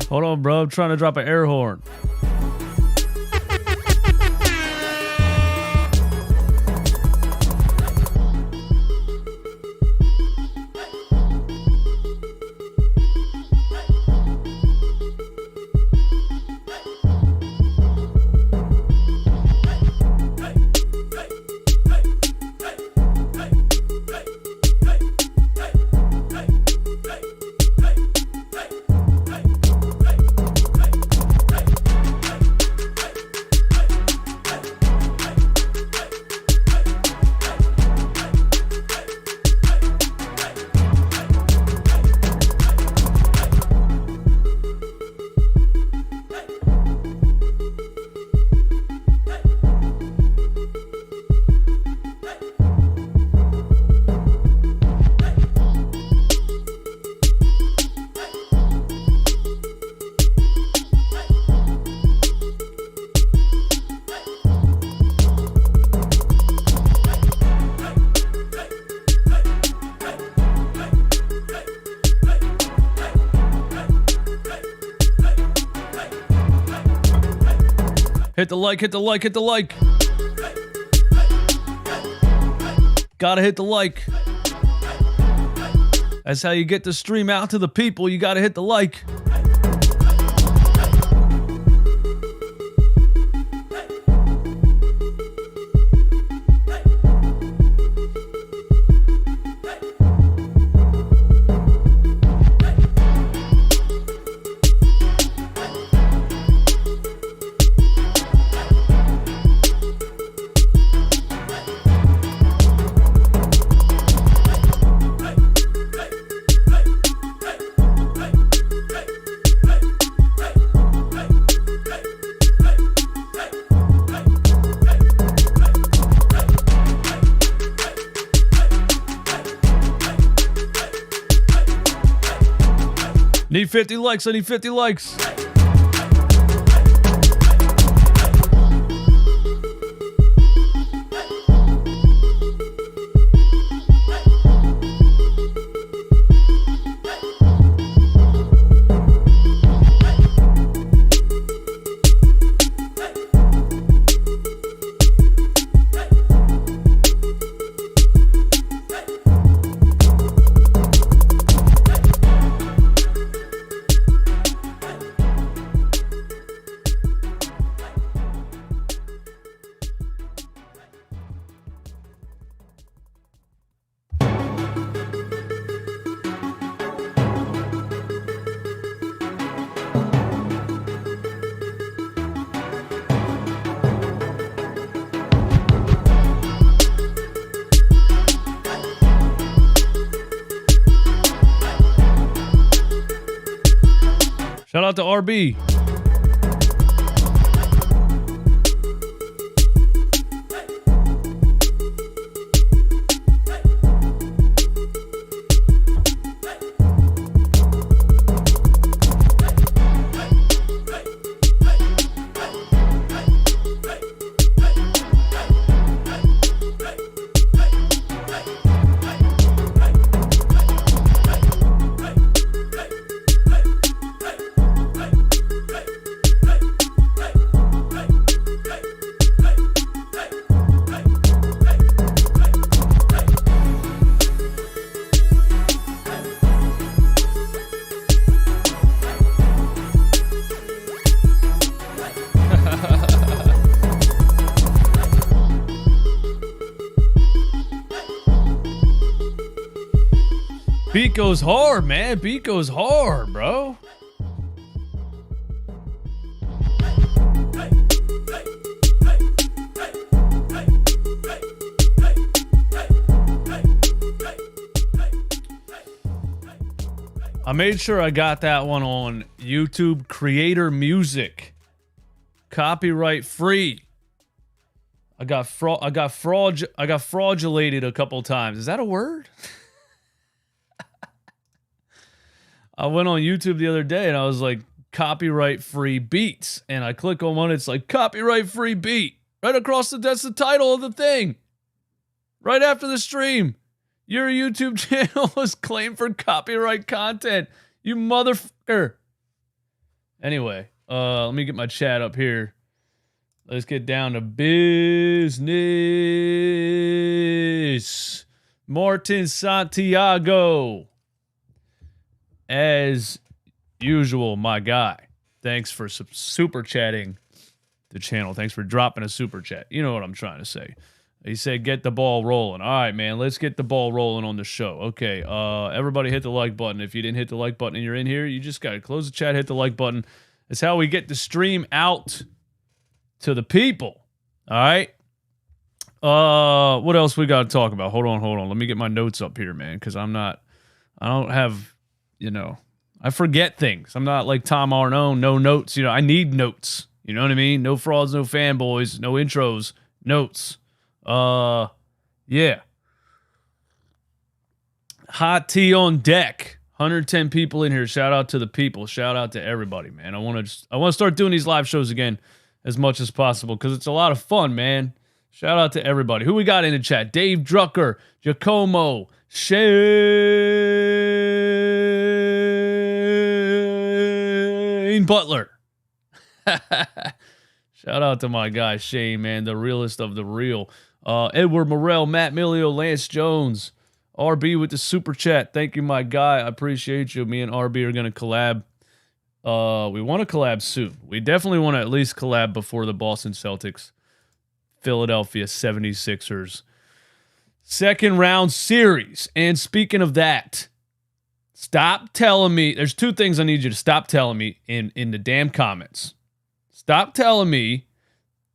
Hold on, bro. I'm trying to drop an air horn. Hit the like, hit the like, hit the like. Gotta hit the like. That's how you get the stream out to the people. You gotta hit the like. Need 50 likes. I need 50 likes. Shout out to RB. Beat goes hard, man. Beat goes hard, bro. I made sure I got that one on YouTube Creator Music. Copyright free. I got fraudulated a couple times. Is that a word? I went on YouTube the other day and I was like, copyright free beats. And I click on one, it's like copyright free beat. Right across that's the title of the thing. Right after the stream. Your YouTube channel was claimed for copyright content. You motherfucker. Anyway, let me get my chat up here. Let's get down to business. Martin Santiago. As usual, my guy. Thanks for super chatting the channel. Thanks for dropping a super chat. You know what I'm trying to say. He said, get the ball rolling. All right, man, let's get the ball rolling on the show. Okay, everybody hit the like button. If you didn't hit the like button and you're in here, you just got to close the chat, hit the like button. It's how we get the stream out to the people. All right? What else we got to talk about? Hold on. Let me get my notes up here, man, because I don't have, I forget things. I'm not like Tom Arnone, no notes. I need notes. You know what I mean? No frauds, no fanboys, no intros, notes. Yeah. Hot tea on deck. 110 people in here. Shout out to the people. Shout out to everybody, man. I want to start doing these live shows again as much as possible because it's a lot of fun, man. Shout out to everybody. Who we got in the chat? Dave Drucker, Giacomo, Shane Butler. Shout out to my guy Shane, man, the realest of the real. Edward Morrell, Matt Milio, Lance Jones, RB with the super chat. Thank you, my guy. I appreciate you. Me and RB are going to collab. We want to collab soon. We definitely want to at least collab before the Boston Celtics, Philadelphia 76ers second round series. And speaking of that, stop telling me. There's two things I need you to stop telling me in the damn comments. Stop telling me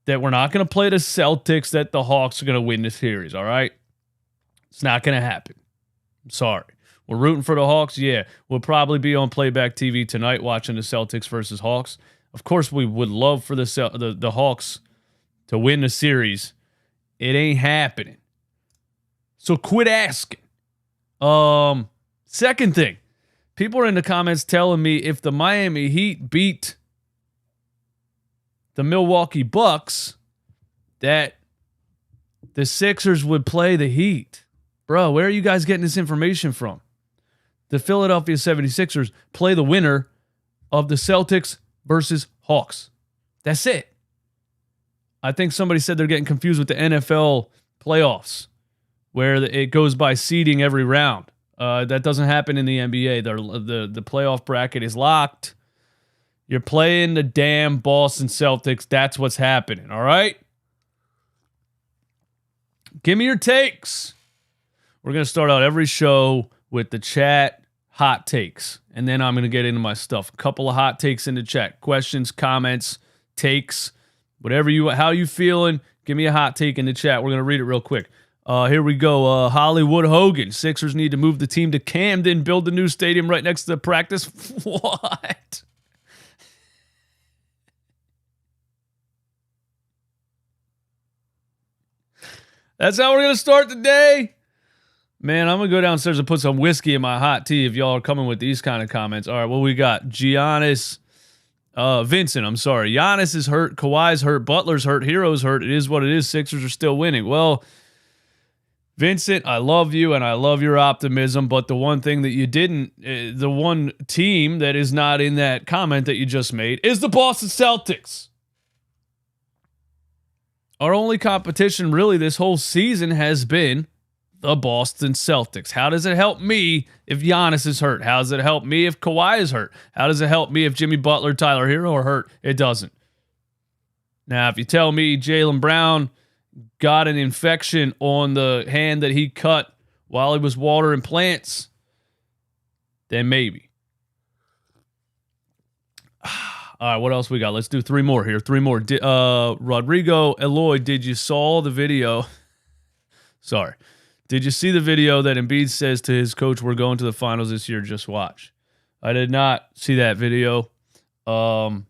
that we're not going to play the Celtics, that the Hawks are going to win the series, all right? It's not going to happen. I'm sorry. We're rooting for the Hawks. Yeah, we'll probably be on playback TV tonight watching the Celtics versus Hawks. Of course, we would love for the Hawks to win the series. It ain't happening. So quit asking. Second thing, people are in the comments telling me if the Miami Heat beat the Milwaukee Bucks, that the Sixers would play the Heat. Bro, where are you guys getting this information from? The Philadelphia 76ers play the winner of the Celtics versus Hawks. That's it. I think somebody said they're getting confused with the NFL playoffs, where it goes by seeding every round. That doesn't happen in the NBA. The playoff bracket is locked. You're playing the damn Boston Celtics. That's what's happening, all right? Give me your takes. We're going to start out every show with the chat hot takes, and then I'm going to get into my stuff. A couple of hot takes in the chat. Questions, comments, takes, how you feeling, give me a hot take in the chat. We're going to read it real quick. Here we go. Hollywood Hogan. Sixers need to move the team to Camden, build the new stadium right next to the practice. What? That's how we're going to start the day? Man, I'm going to go downstairs and put some whiskey in my hot tea if y'all are coming with these kind of comments. All right, what we got? Vincent, I'm sorry. Giannis is hurt. Kawhi's hurt. Butler's hurt. Hero's hurt. It is what it is. Sixers are still winning. Well, Vincent, I love you and I love your optimism, but the one thing that you didn't, the one team that is not in that comment that you just made is the Boston Celtics. Our only competition really this whole season has been the Boston Celtics. How does it help me if Giannis is hurt? How does it help me if Kawhi is hurt? How does it help me if Jimmy Butler, Tyler Hero are hurt? It doesn't. Now, if you tell me Jaylen Brown got an infection on the hand that he cut while he was watering plants, then maybe. All right, what else we got? Let's do three more here. Rodrigo Eloy, did you saw the video? Sorry. Did you see the video that Embiid says to his coach, we're going to the finals this year, just watch? I did not see that video. But,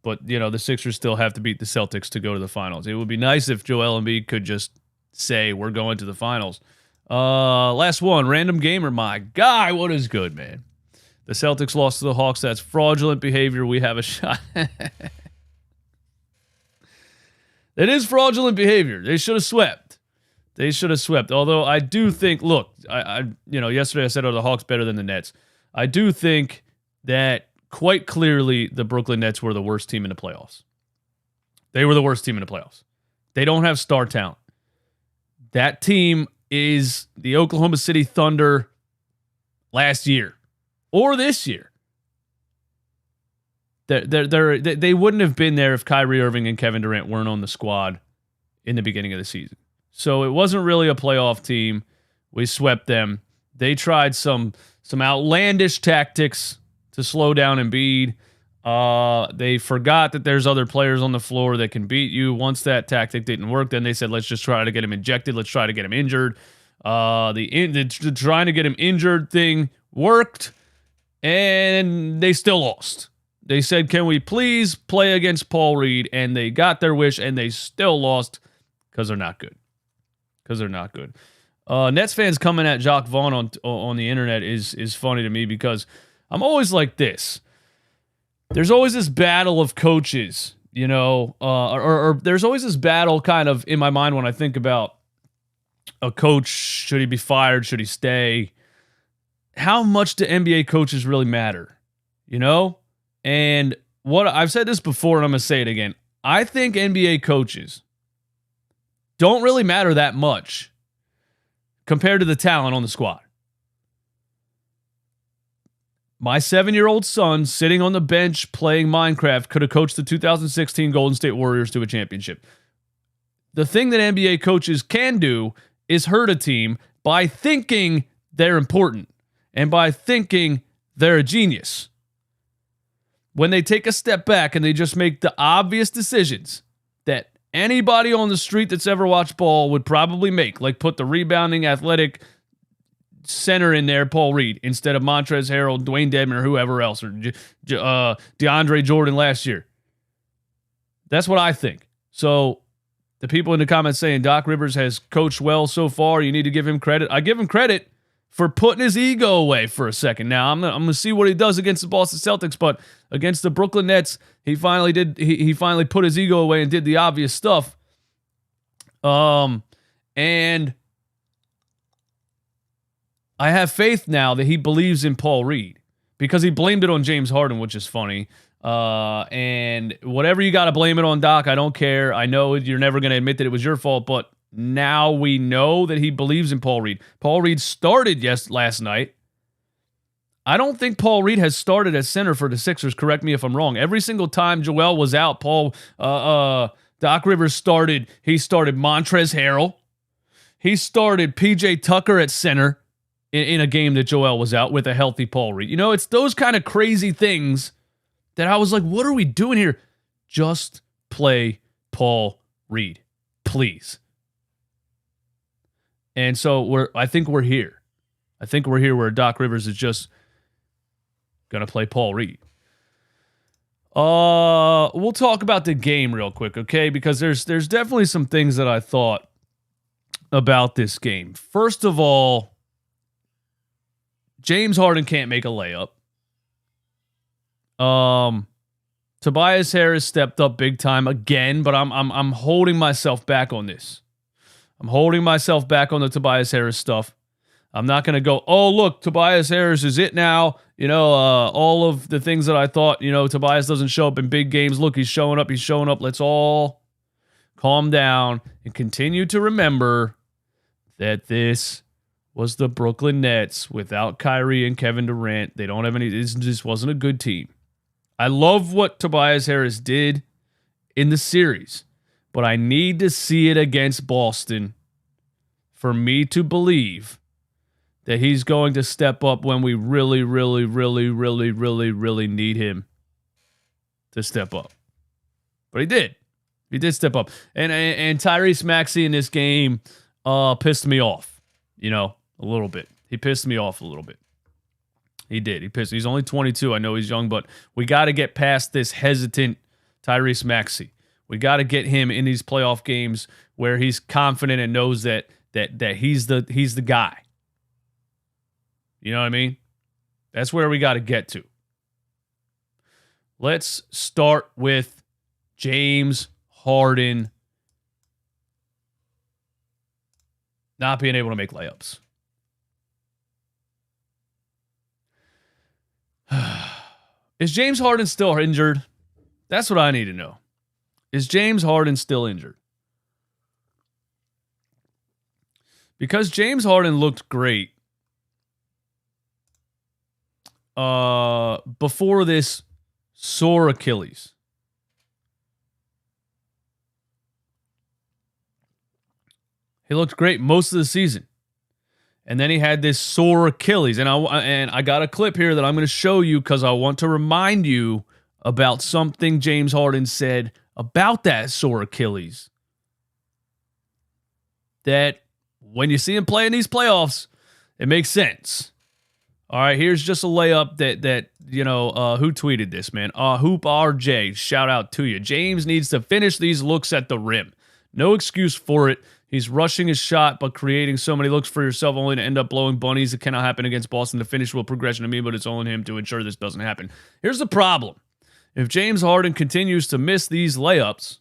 the Sixers still have to beat the Celtics to go to the finals. It would be nice if Joel Embiid could just say, we're going to the finals. Last one, Random Gamer. My guy, what is good, man? The Celtics lost to the Hawks. That's fraudulent behavior. We have a shot. It is fraudulent behavior. They should have swept. Although I do think, look, I yesterday I said, the Hawks better than the Nets? I do think that quite clearly the Brooklyn Nets were the worst team in the playoffs. They were the worst team in the playoffs. They don't have star talent. That team is the Oklahoma City Thunder last year or this year. They wouldn't have been there if Kyrie Irving and Kevin Durant weren't on the squad in the beginning of the season. So it wasn't really a playoff team. We swept them. They tried some outlandish tactics to slow down Embiid. They forgot that there's other players on the floor that can beat you. Once that tactic didn't work, then they said, let's just try to get him injected. Let's try to get him injured. The trying to get him injured thing worked, and they still lost. They said, can we please play against Paul Reed? And they got their wish, and they still lost because they're not good. Nets fans coming at Jacques Vaughn on the internet is funny to me because I'm always like this. There's always this battle of coaches, you know, or there's always this battle kind of in my mind when I think about a coach. Should he be fired? Should he stay? How much do NBA coaches really matter? You know? And what I've said this before and I'm going to say it again. I think NBA coaches don't really matter that much compared to the talent on the squad. My 7-year-old son sitting on the bench playing Minecraft could have coached the 2016 Golden State Warriors to a championship. The thing that NBA coaches can do is hurt a team by thinking they're important and by thinking they're a genius. When they take a step back and they just make the obvious decisions that anybody on the street that's ever watched ball would probably make, like put the rebounding, athletic center in there, Paul Reed, instead of Montrezl Harrell, Dwayne Dedmon, or whoever else, or DeAndre Jordan last year. That's what I think. So the people in the comments saying Doc Rivers has coached well so far, you need to give him credit. I give him credit for putting his ego away for a second. Now I'm gonna see what he does against the Boston Celtics, but against the Brooklyn Nets, he finally did. He finally put his ego away and did the obvious stuff. And I have faith now that he believes in Paul Reed because he blamed it on James Harden, which is funny. And whatever you got to blame it on, Doc, I don't care. I know you're never going to admit that it was your fault, but now we know that he believes in Paul Reed. Paul Reed started last night. I don't think Paul Reed has started at center for the Sixers. Correct me if I'm wrong. Every single time Joel was out, Doc Rivers started. He started Montrezl Harrell. He started PJ Tucker at center in a game that Joel was out with a healthy Paul Reed. You know, it's those kind of crazy things that I was like, what are we doing here? Just play Paul Reed, please. And so I think we're here. I think we're here where Doc Rivers is just going to play Paul Reed. We'll talk about the game real quick, okay? Because there's definitely some things that I thought about this game. First of all, James Harden can't make a layup. Tobias Harris stepped up big time again, but I'm holding myself back on this. I'm holding myself back on the Tobias Harris stuff. I'm not going to go, oh, look, Tobias Harris is it now. You know, all of the things that I thought, you know, Tobias doesn't show up in big games. Look, he's showing up. Let's all calm down and continue to remember that this was the Brooklyn Nets without Kyrie and Kevin Durant. They don't have any, this wasn't a good team. I love what Tobias Harris did in the series, but I need to see it against Boston for me to believe that he's going to step up when we really, really, really, really, really, really need him to step up. But he did. He did step up. And Tyrese Maxey in this game pissed me off, you know, a little bit. He pissed me off a little bit. He did. He's only 22. I know he's young, but we got to get past this hesitant Tyrese Maxey. We got to get him in these playoff games where he's confident and knows that he's the guy. You know what I mean? That's where we got to get to. Let's start with James Harden not being able to make layups. Is James Harden still injured? That's what I need to know. Is James Harden still injured? Because James Harden looked great before this sore Achilles. He looked great most of the season. And then he had this sore Achilles. And I got a clip here that I'm going to show you because I want to remind you about something James Harden said about that sore Achilles. That when you see him play in these playoffs, it makes sense. All right, here's just a layup that who tweeted this, man? Hoop RJ, shout out to you. James needs to finish these looks at the rim. No excuse for it. He's rushing his shot, but creating so many looks for yourself only to end up blowing bunnies. It cannot happen against Boston. The finish will progression to me, but it's on him to ensure this doesn't happen. Here's the problem. If James Harden continues to miss these layups,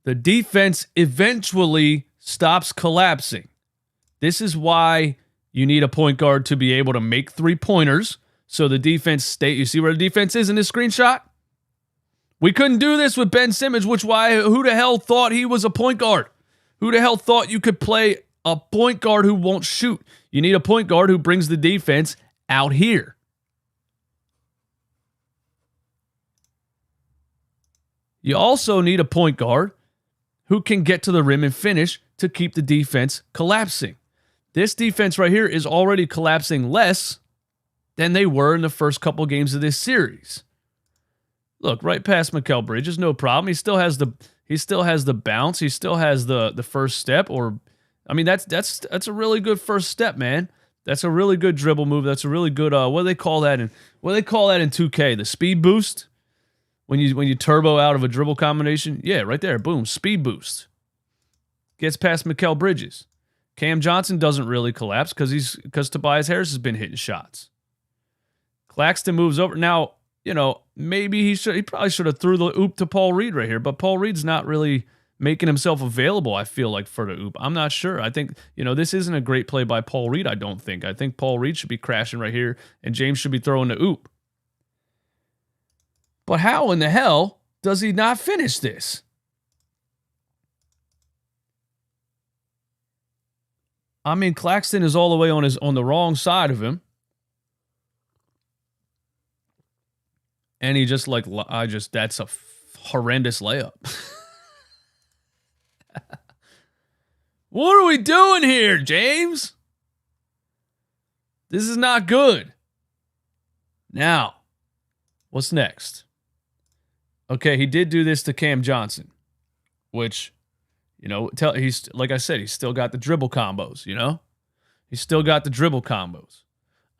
the defense eventually stops collapsing. This is why you need a point guard to be able to make three-pointers so the defense you see where the defense is in this screenshot? We couldn't do this with Ben Simmons, who the hell thought he was a point guard? Who the hell thought you could play a point guard who won't shoot? You need a point guard who brings the defense out here. You also need a point guard who can get to the rim and finish to keep the defense collapsing. This defense right here is already collapsing less than they were in the first couple games of this series. Look, right past Mikal Bridges, no problem. He still has the bounce. He still has the first step. That's a really good first step, man. That's a really good dribble move. That's a really good what do they call that in 2K? The speed boost. When you turbo out of a dribble combination. Yeah, right there. Boom, speed boost. Gets past Mikal Bridges. Cam Johnson doesn't really collapse because Tobias Harris has been hitting shots. Claxton moves over. Now, maybe he probably should have threw the oop to Paul Reed right here, but Paul Reed's not really making himself available, I feel like, for the oop. I'm not sure. I think, this isn't a great play by Paul Reed, I don't think. I think Paul Reed should be crashing right here, and James should be throwing the oop. But how in the hell does he not finish this? I mean, Claxton is all the way on the wrong side of him. And he just that's a horrendous layup. What are we doing here, James? This is not good. Now, what's next? Okay, he did do this to Cam Johnson, which, he's like I said, he's still got the dribble combos, He's still got the dribble combos.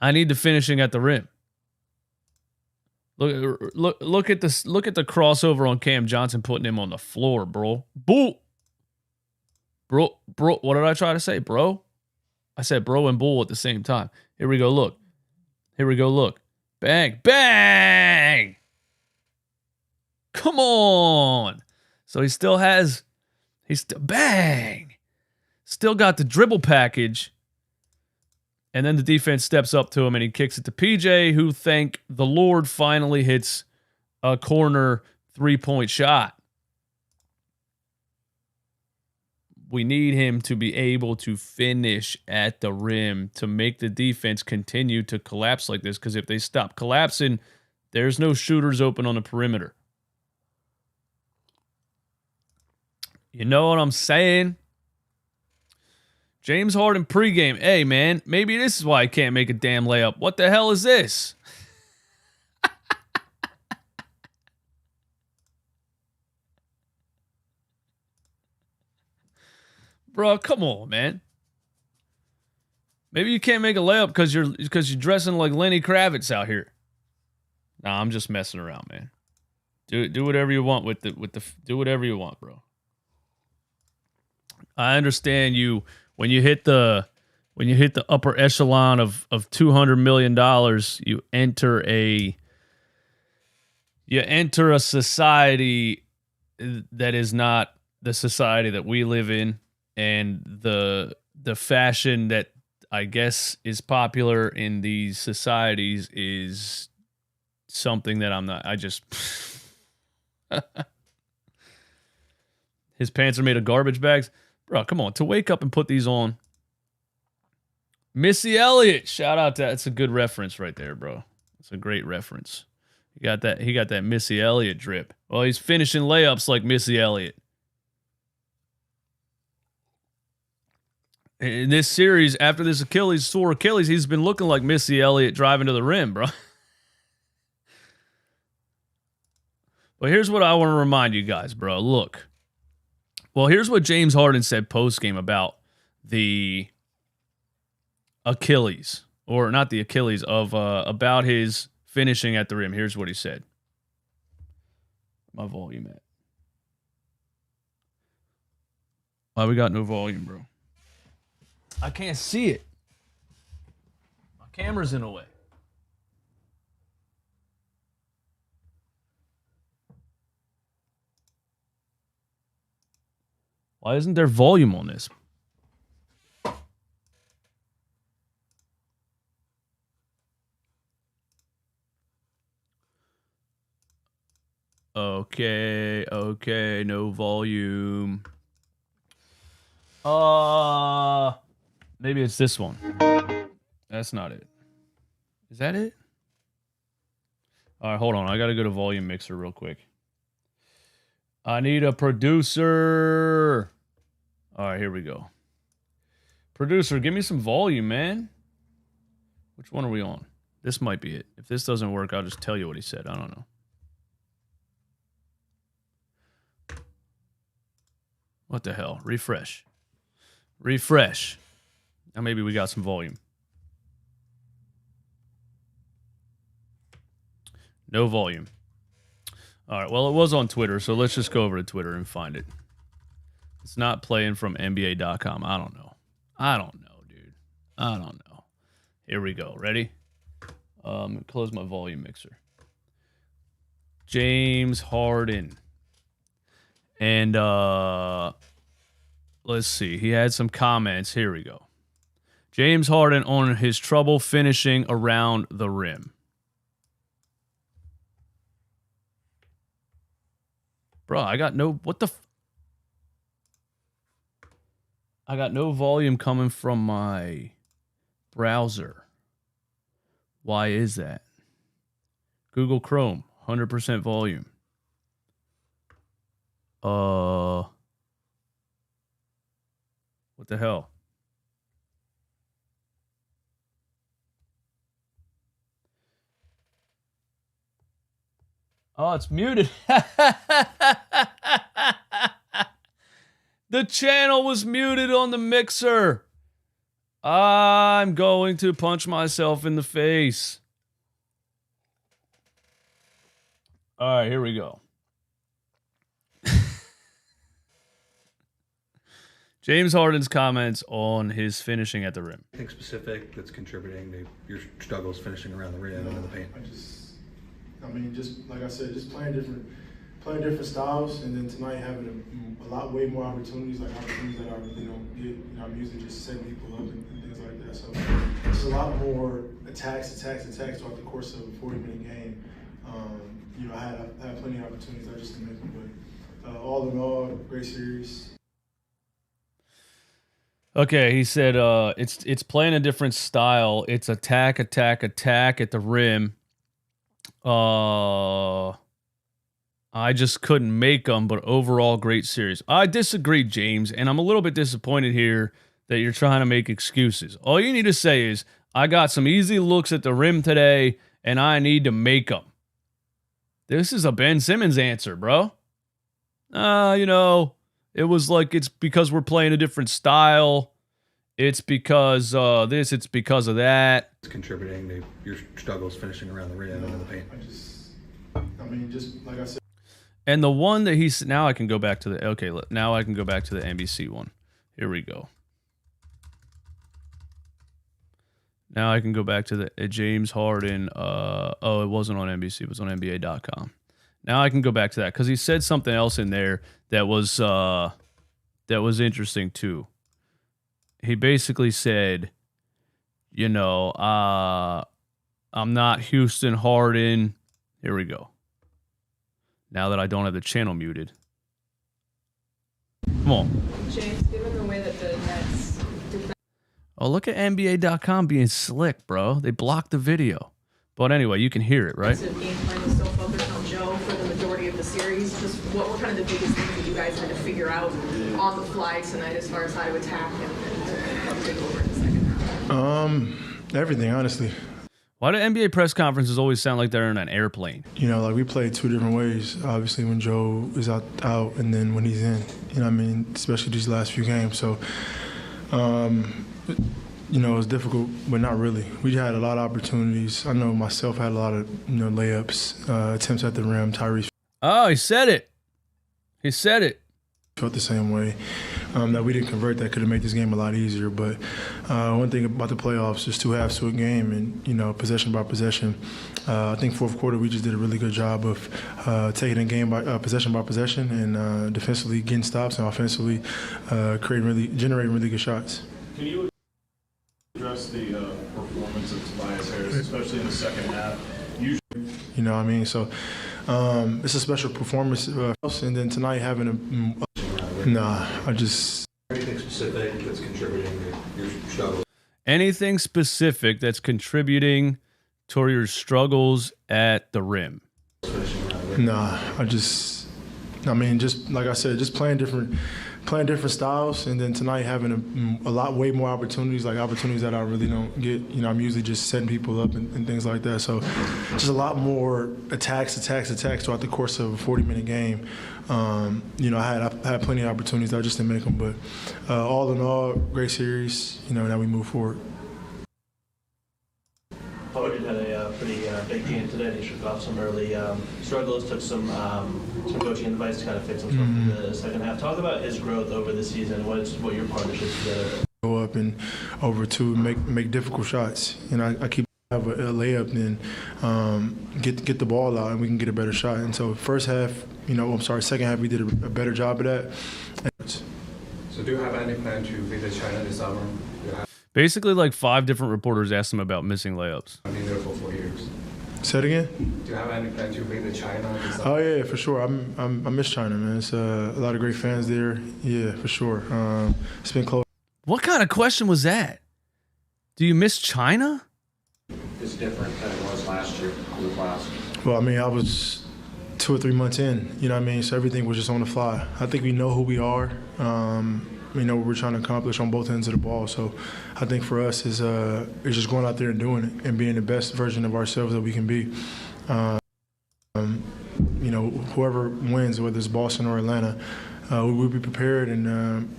I need the finishing at the rim. Look at this. Look at the crossover on Cam Johnson, putting him on the floor, bro. Boo, bro. What did I try to say, bro? I said bro and bull at the same time. Here we go. Look. Bang, bang. Come on. So he still bang. Still got the dribble package. And then the defense steps up to him and he kicks it to PJ, who, thank the Lord, finally hits a corner three-point shot. We need him to be able to finish at the rim to make the defense continue to collapse like this, because if they stop collapsing, there's no shooters open on the perimeter. You know what I'm saying? James Harden pregame. Hey, man, maybe this is why I can't make a damn layup. What the hell is this? Bro, come on, man. Maybe you can't make a layup because you're dressing like Lenny Kravitz out here. Nah, I'm just messing around, man. Do whatever you want do whatever you want, bro. I understand you. When you hit the upper echelon of $200 million, you enter a society that is not the society that we live in, and the fashion that I guess is popular in these societies is something that I'm not. I just. His pants are made of garbage bags. Bro, come on. To wake up and put these on. Missy Elliott. Shout out to that. It's a good reference right there, bro. It's a great reference. He got that Missy Elliott drip. Well, he's finishing layups like Missy Elliott. In this series, after this sore Achilles, he's been looking like Missy Elliott driving to the rim, bro. But here's what I want to remind you guys, bro. Look. Well, here's what James Harden said post-game about the Achilles. Or not the Achilles, about his finishing at the rim. Here's what he said. My volume at. Why we got no volume, bro? I can't see it. My camera's in the way. Why isn't there volume on this? Okay, no volume. Maybe it's this one. That's not it. Is that it? All right, hold on. I got to go to volume mixer real quick. I need a producer. All right, here we go. Producer, give me some volume, man. Which one are we on? This might be it. If this doesn't work, I'll just tell you what he said. I don't know. What the hell? Refresh. Refresh. Now maybe we got some volume. No volume. All right, well, it was on Twitter, so let's just go over to Twitter and find it. It's not playing from NBA.com. I don't know. Dude. I don't know. Here we go. Ready? Close my volume mixer. James Harden. And let's see. He had some comments. Here we go. James Harden on his trouble finishing around the rim. Bro, I got no... What the... I got no volume coming from my browser. Why is that? Google Chrome, 100% volume. What the hell? Oh, it's muted. The channel was muted on the mixer. I'm going to punch myself in the face. All right, here we go. James Harden's comments on his finishing at the rim. Anything specific that's contributing to your struggles finishing around the rim and in the paint? I mean, just like I said, just playing different styles, and then tonight having way more opportunities that are, I'm using just setting people up and things like that. So it's a lot more attacks throughout the course of a 40-minute game. I had plenty of opportunities. I just didn't make them, but all in all, great series. Okay, he said it's playing a different style. It's attack at the rim. I just couldn't make them, but overall, great series. I disagree, James, and I'm a little bit disappointed here that you're trying to make excuses. All you need to say is, I got some easy looks at the rim today, and I need to make them. This is a Ben Simmons answer, bro. It was like it's because we're playing a different style. It's because this, it's because of that. It's contributing to your struggles finishing around the rim and in the paint. Just like I said. And the one that he's... Now I can go back to the... Okay, now I can go back to the NBC one. Here we go. Now I can go back to the James Harden. It wasn't on NBC. It was on NBA.com. Now I can go back to that because he said something else in there that was interesting too. He basically said, I'm not Houston Harden. Here we go. Now that I don't have the channel muted. Come on. James, given the way that the Nets defend. Oh, look at NBA.com being slick, bro. They blocked the video. But anyway, you can hear it, right? Game plan was still focused on Joe for the majority of the series. Just what were kind of the biggest things that you guys had to figure out on the fly tonight as far as how to attack and take over in the second half? Everything, honestly. Why do NBA press conferences always sound like they're in an airplane? You know, like we play two different ways. Obviously, when Joe is out, and then when he's in. You know what I mean? Especially these last few games. So, you know, it's difficult, but not really. We had a lot of opportunities. I know myself had a lot of, layups, attempts at the rim. Tyrese. Oh, he said it. He said it. Felt the same way. That we didn't convert that could have made this game a lot easier. But one thing about the playoffs, there's two halves to a game, and possession by possession. I think fourth quarter we just did a really good job of taking a game by possession by possession, and defensively getting stops, and offensively generating really good shots. Can you address the performance of Tobias Harris, especially in the second half? You know what I mean? So it's a special performance, and then tonight having a. Anything specific that's contributing to your struggles? Anything specific that's contributing to your struggles at the rim? Just like I said, just playing different styles, and then tonight having way more opportunities, like opportunities that I really don't get. I'm usually just setting people up and things like that. So just a lot more attacks throughout the course of a 40-minute game. I had plenty of opportunities. I just didn't make them. But all in all, great series. Now we move forward. Harden had a pretty big game today. He shook off some early struggles, took some coaching advice to kind of fix himself in the second half. Talk about his growth over the season. What your partnership together? Go up and over two, make difficult shots. I keep have a layup, then get the ball out, and we can get a better shot. And so second half we did a better job of that. So do you have any plan to visit China this summer? Basically, like 5 different reporters asked him about missing layups. I've been there for 4 years. Say it again? Do you have any plan to visit China this summer? Oh, yeah, for sure. I miss China, man. It's a lot of great fans there. Yeah, for sure. It's been close. What kind of question was that? Do you miss China? It's different than it was last year in the class. Well, I was 2 or 3 months in, so everything was just on the fly. I think we know who we are. We know what we're trying to accomplish on both ends of the ball. So I think for us is just going out there and doing it and being the best version of ourselves that we can be. Whoever wins, whether it's Boston or Atlanta, we'll be prepared, and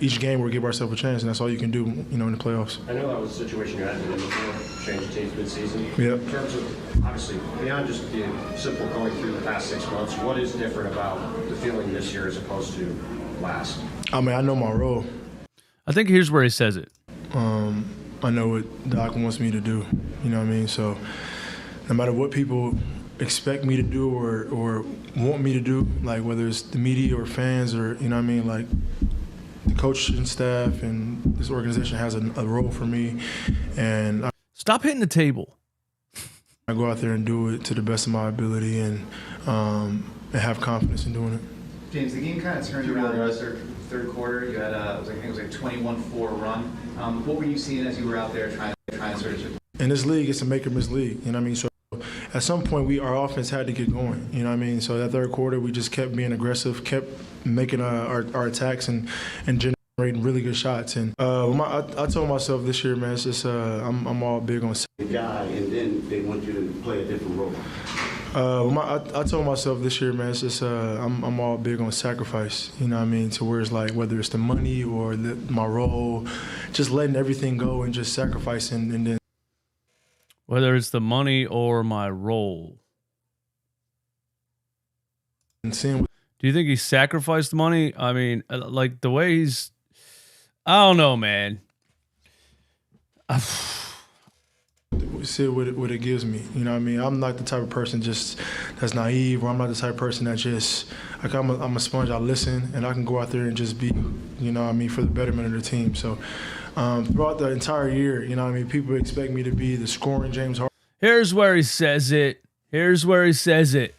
each game we'll give ourselves a chance, and that's all you can do, in the playoffs. I know that was a situation you had been in before, change teams mid-season. Yep. In terms of, obviously, beyond just the simple going through the past 6 months, what is different about the feeling this year as opposed to last? I know my role. I think here's where he says it. I know what Doc wants me to do, So no matter what people expect me to do or want me to do, like whether it's the media or fans or, like the coaching staff and this organization has a role for me. And Stop hitting the table. I go out there and do it to the best of my ability and have confidence in doing it. James, the game kind of turned around in the third quarter. You had I think it was like 21-4 run. What were you seeing as you were out there trying to sort of? In this league, it's a make or miss league. So at some point, our offense had to get going. So that third quarter, we just kept being aggressive, kept making our attacks and generating really good shots. And I told myself this year, man, it's just I'm all big on the guy, and then they want you to play a different role. I told myself this year, man, it's just I'm all big on sacrifice. To where it's like whether it's the money or my role, just letting everything go and just sacrificing, and then Whether it's the money or my role. and seeing. Do you think he sacrificed money? I mean, like the way he's, I don't know, man. See what it gives me. I'm not the type of person just that's naive, or I'm not the type of person that just like I'm a sponge. I listen and I can go out there and just be, for the betterment of the team. So throughout the entire year, people expect me to be the scoring James Harden. Here's where he says it. Here's where he says it.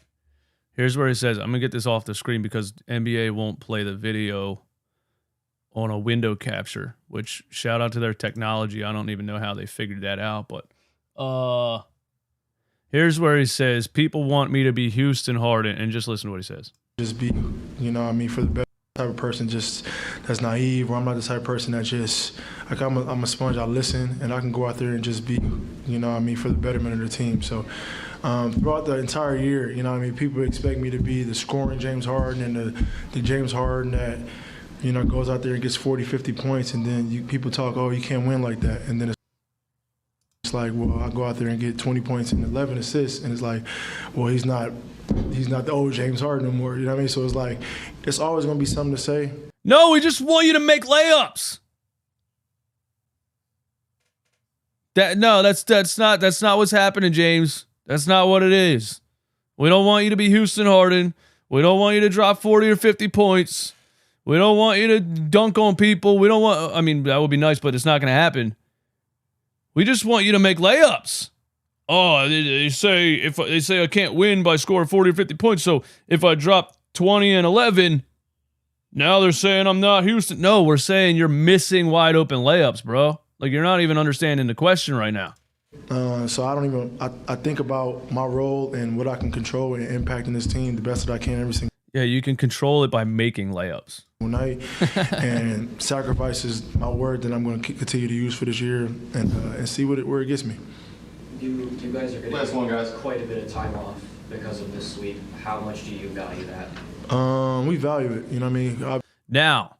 Here's where he says it. I'm going to get this off the screen because NBA won't play the video on a window capture, which shout out to their technology. I don't even know how they figured that out, but here's where he says, people want me to be Houston Harden, and just listen to what he says. Just be, you know what I mean, for the better type of person just that's naive, or I'm not the type of person that just, like I'm a sponge, I listen, and I can go out there and just be, you know what I mean, for the betterment of the team. So throughout the entire year, you know what I mean, people expect me to be the scoring James Harden and the James Harden that, you know, goes out there and gets 40, 50 points, and then people talk, oh, you can't win like that. And then it's like, well, I go out there and get 20 points and 11 assists, and it's like, well, he's not the old James Harden anymore. You know what I mean? So it's like, it's always going to be something to say. No, we just want you to make layups. That's not what's happening, James. That's not what it is. We don't want you to be Houston Harden. We don't want you to drop 40 or 50 points. We don't want you to dunk on people. We don't want, I mean, that would be nice, but it's not going to happen. We just want you to make layups. Oh, they say I can't win by scoring 40 or 50 points. So if I drop 20 and 11, now they're saying I'm not Houston. No, we're saying you're missing wide open layups, bro. Like, you're not even understanding the question right now. So I think about my role and what I can control and impacting this team the best that I can every single Yeah, you can control it by making layups. night, and sacrifice is my word that I'm going to continue to use for this year and see where it gets me. You guys are going to get quite a bit of time off because of this sweep. How much do you value that? We value it. You know what I mean? Now,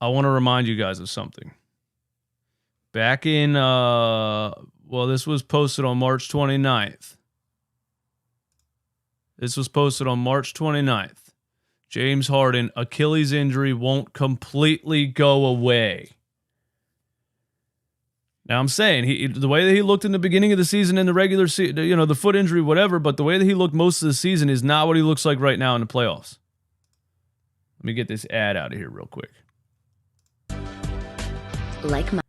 I want to remind you guys of something. Back in, this was posted on March 29th. This was posted on March 29th. James Harden, Achilles injury won't completely go away. Now, I'm saying the way that he looked in the beginning of the season, in the regular season, you know, the foot injury, whatever, but the way that he looked most of the season is not what he looks like right now in the playoffs. Let me get this ad out of here real quick. Like my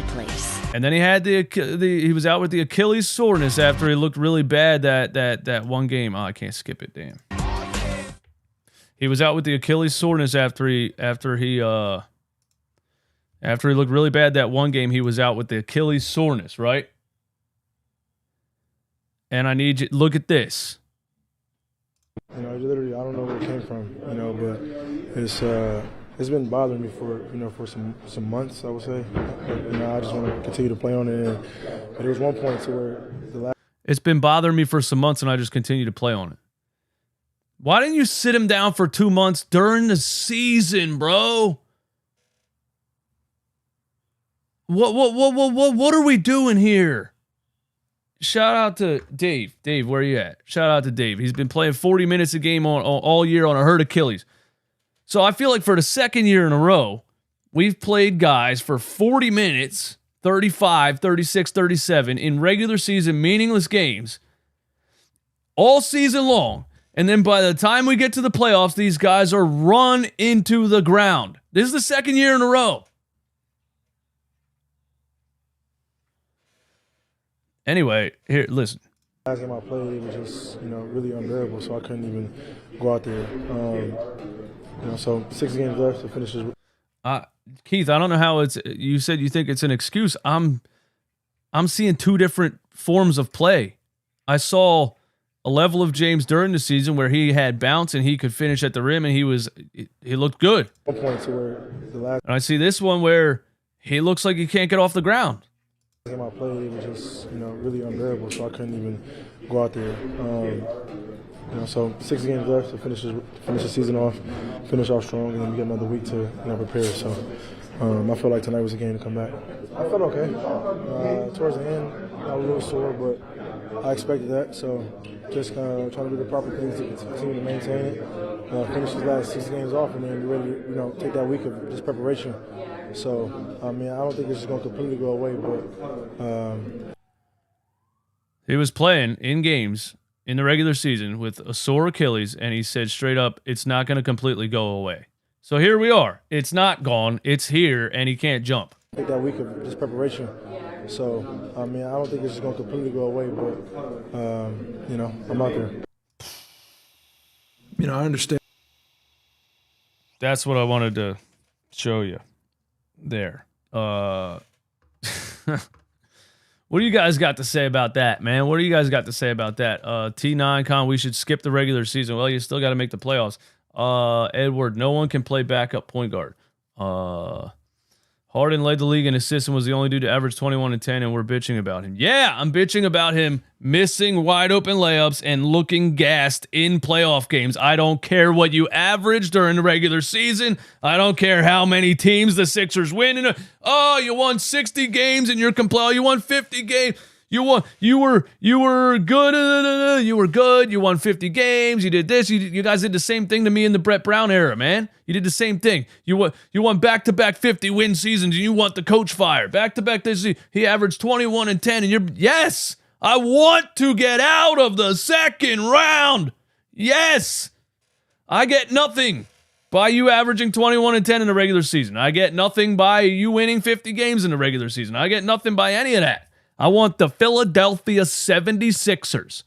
place. And then he had he was out with the Achilles soreness after he looked really bad that one game. Oh, I can't skip it, damn. He was out with the Achilles soreness after he looked really bad that one game. He was out with the Achilles soreness, right? And I need you look at this. You know, literally, I don't know where it came from, you know, but it's been bothering me for some months, I would say. But, you know, I just want to continue to play on it. But there was one point to where it's been bothering me for some months, and I just continue to play on it. Why didn't you sit him down for 2 months during the season, bro? What are we doing here? Shout out to Dave. Dave, where are you at? Shout out to Dave. He's been playing 40 minutes a game all year on a hurt Achilles. So I feel like for the second year in a row, we've played guys for 40 minutes, 35, 36, 37 in regular season meaningless games all season long. And then by the time we get to the playoffs, these guys are run into the ground. This is the second year in a row. Anyway, here, listen. last game I played was just, you know, really unbearable, so I couldn't even go out there. So 6 games left to finish this. Keith, I don't know how you said you think it's an excuse. I'm seeing two different forms of play. I saw a level of James during the season where he had bounce and he could finish at the rim and he looked good. 1 point to where the last. And I see this one where he looks like he can't get off the ground. Game I played was just, you know, really unbearable, so I couldn't even go out there. So 6 games left to finish the season off, finish off strong, and then we get another week to, you know, prepare. So I feel like tonight was a game to come back. I felt okay. Towards the end, I was a little sore, but I expected that. So just trying to do the proper things to continue to maintain it, finish these last 6 games off, and then be ready to, you know, take that week of just preparation. So, I mean, I don't think it's just going to completely go away, but... He was playing in games in the regular season with a sore Achilles, and he said straight up, it's not going to completely go away. So here we are. It's not gone. It's here, and he can't jump. Take that week of just preparation, So, I mean, I don't think it's just going to completely go away, but, I'm out there. I understand. That's what I wanted to show you there. What do you guys got to say about that, man? What do you guys got to say about that? T9 Con, we should skip the regular season. Well, you still got to make the playoffs. Edward, no one can play backup point guard. Harden led the league in assists and was the only dude to average 21 and 10, and we're bitching about him. Yeah, I'm bitching about him missing wide open layups and looking gassed in playoff games. I don't care what you average during the regular season. I don't care how many teams the Sixers win. You won 60 games and you're complaining. You won 50 games. You were good. You were good. You won 50 games. You did this. You guys did the same thing to me in the Brett Brown era, man. You did the same thing. You won back-to-back 50-win seasons, and you want the coach fired. Back-to-back this season, he averaged 21 and 10, and yes, I want to get out of the second round. Yes, I get nothing by you averaging 21 and 10 in the regular season. I get nothing by you winning 50 games in the regular season. I get nothing by any of that. I want the Philadelphia 76ers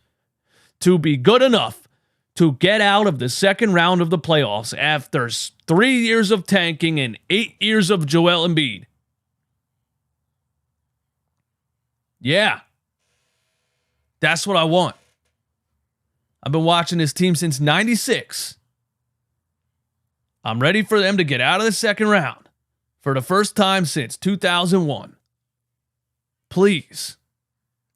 to be good enough to get out of the second round of the playoffs after 3 years of tanking and 8 years of Joel Embiid. Yeah. That's what I want. I've been watching this team since 96. I'm ready for them to get out of the second round for the first time since 2001. Please.